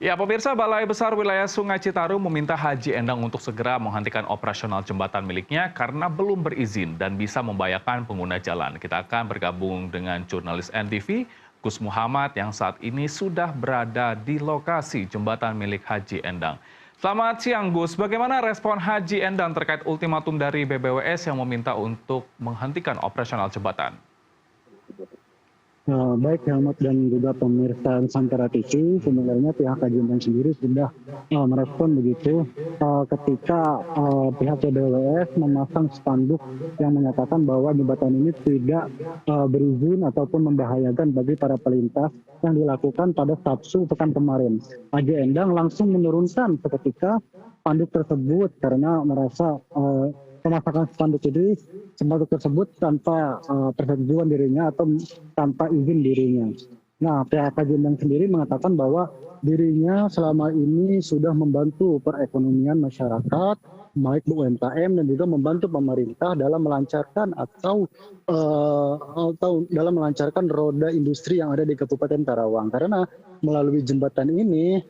Ya, pemirsa, Balai Besar Wilayah Sungai Citarum meminta Haji Endang untuk segera menghentikan operasional jembatan miliknya karena belum berizin dan bisa membahayakan pengguna jalan. Kita akan bergabung dengan jurnalis NTV, Gus Muhammad, yang saat ini sudah berada di lokasi jembatan milik Haji Endang. Selamat siang, Gus. Bagaimana respon Haji Endang terkait ultimatum dari BBWS yang meminta untuk menghentikan operasional jembatan? Baik Helmut dan juga pemirsa Nusantara TV, sebenarnya pihak Kajuntan sendiri sudah merespon begitu ketika pihak BBWS memasang spanduk yang menyatakan bahwa jembatan ini tidak berizin ataupun membahayakan bagi para pelintas yang dilakukan pada Sabtu pekan kemarin. Haji Endang langsung menurunkan seketika spanduk tersebut karena merasa pemasangan spanduk tersebut tanpa persetujuan dirinya atau tanpa izin dirinya. Nah, pihak Kajendang sendiri mengatakan bahwa dirinya selama ini sudah membantu perekonomian masyarakat, baik UMKM dan juga membantu pemerintah dalam melancarkan atau dalam melancarkan roda industri yang ada di Kabupaten Karawang. Karena melalui jembatan ini,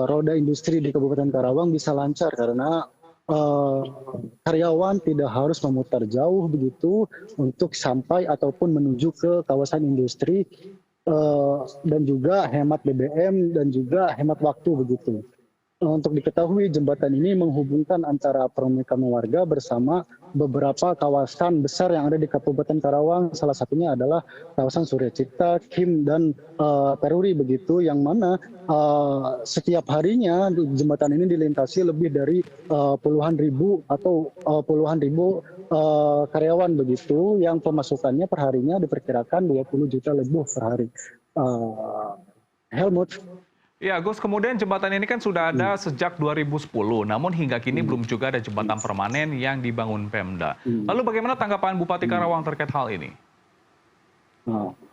roda industri di Kabupaten Karawang bisa lancar karena karyawan tidak harus memutar jauh begitu untuk sampai ataupun menuju ke kawasan industri dan juga hemat BBM dan juga hemat waktu begitu. Untuk diketahui jembatan ini menghubungkan antara permukiman warga bersama beberapa kawasan besar yang ada di Kabupaten Karawang. Salah satunya adalah kawasan Surya Cipta, Kim, dan Peruri begitu, yang mana setiap harinya jembatan ini dilintasi lebih dari puluhan ribu karyawan begitu, yang pemasukannya per harinya diperkirakan 20 juta lebih per hari. Helmut. Ya, Gus, kemudian jembatan ini kan sudah ada sejak 2010, namun hingga kini belum juga ada jembatan permanen yang dibangun Pemda. Lalu bagaimana tanggapan Bupati Karawang terkait hal ini?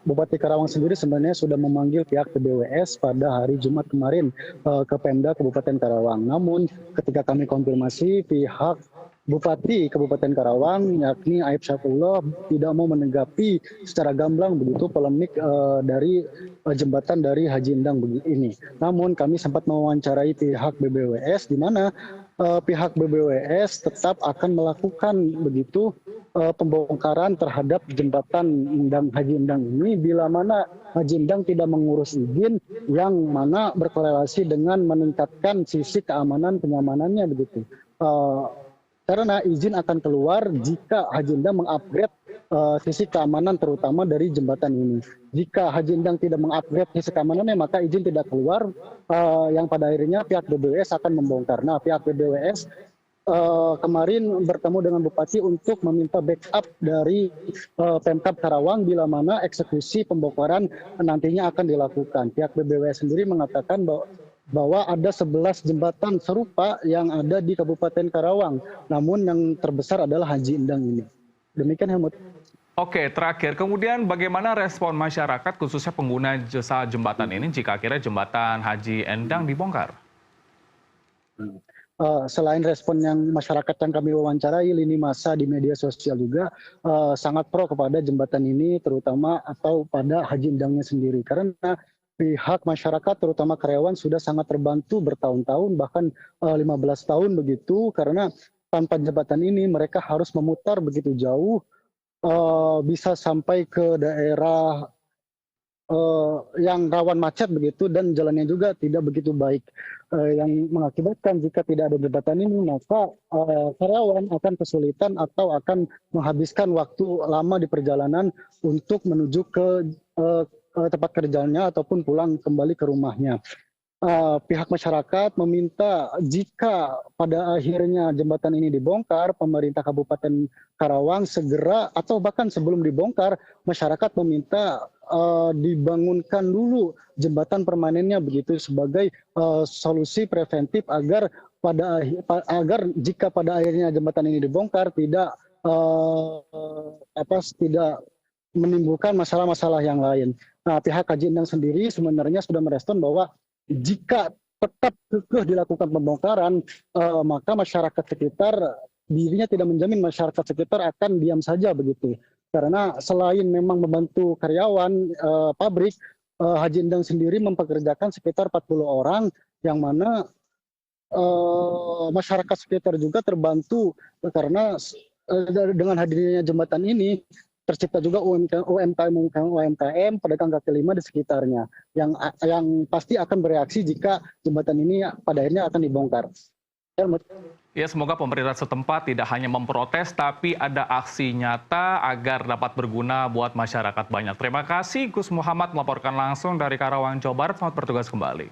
Bupati Karawang sendiri sebenarnya sudah memanggil pihak BBWS pada hari Jumat kemarin ke Pemda Kabupaten Karawang. Namun ketika kami konfirmasi, pihak Bupati Kabupaten Karawang yakni Aib Syafullah tidak mau menanggapi secara gamblang begitu polemik dari jembatan dari Haji Endang ini. Namun kami sempat mewawancarai pihak BBWS di mana pihak BBWS tetap akan melakukan begitu pembongkaran terhadap jembatan Haji Endang ini bila mana Haji Endang tidak mengurus izin yang mana berkorelasi dengan meningkatkan sisi keamanan penyamanannya begitu. Karena izin akan keluar jika Haji Endang mengupgrade sisi keamanan terutama dari jembatan ini. Jika Haji Endang tidak mengupgrade sisi keamanannya, maka izin tidak keluar, yang pada akhirnya pihak BBWS akan membongkar. Nah, pihak BBWS kemarin bertemu dengan Bupati untuk meminta backup dari Pemkab Karawang bila mana eksekusi pembongkaran nantinya akan dilakukan. Pihak BBWS sendiri mengatakan bahwa ada 11 jembatan serupa yang ada di Kabupaten Karawang. Namun yang terbesar adalah Haji Endang ini. Demikian Helmut. Oke, terakhir, kemudian bagaimana respon masyarakat khususnya pengguna jasa jembatan ini jika akhirnya jembatan Haji Endang dibongkar? Selain respon yang masyarakat yang kami wawancarai, lini masa di media sosial juga sangat pro kepada jembatan ini, terutama atau pada Haji Endangnya sendiri. Karena pihak masyarakat terutama karyawan sudah sangat terbantu bertahun-tahun bahkan 15 tahun begitu, karena tanpa jembatan ini mereka harus memutar begitu jauh, bisa sampai ke daerah yang rawan macet begitu dan jalannya juga tidak begitu baik, yang mengakibatkan jika tidak ada jembatan ini maka karyawan akan kesulitan atau akan menghabiskan waktu lama di perjalanan untuk menuju ke tempat kerjanya ataupun pulang kembali ke rumahnya. Pihak masyarakat meminta jika pada akhirnya jembatan ini dibongkar, pemerintah Kabupaten Karawang segera atau bahkan sebelum dibongkar, masyarakat meminta dibangunkan dulu jembatan permanennya begitu sebagai solusi preventif agar jika pada akhirnya jembatan ini dibongkar tidak menimbulkan masalah-masalah yang lain. Nah, pihak Haji Endang sendiri sebenarnya sudah merespon bahwa jika tetap kekeh dilakukan pembongkaran, maka masyarakat sekitar dirinya tidak menjamin masyarakat sekitar akan diam saja begitu. Karena selain memang membantu karyawan pabrik, Haji Endang sendiri mempekerjakan sekitar 40 orang yang mana masyarakat sekitar juga terbantu karena dengan hadirnya jembatan ini tercipta juga UMKM pedagang kaki lima di sekitarnya yang pasti akan bereaksi jika jembatan ini pada akhirnya akan dibongkar. Helmut. Ya, semoga pemerintah setempat tidak hanya memprotes, tapi ada aksi nyata agar dapat berguna buat masyarakat banyak. Terima kasih Gus Muhammad melaporkan langsung dari Karawang, Jawa Barat. Selamat bertugas kembali.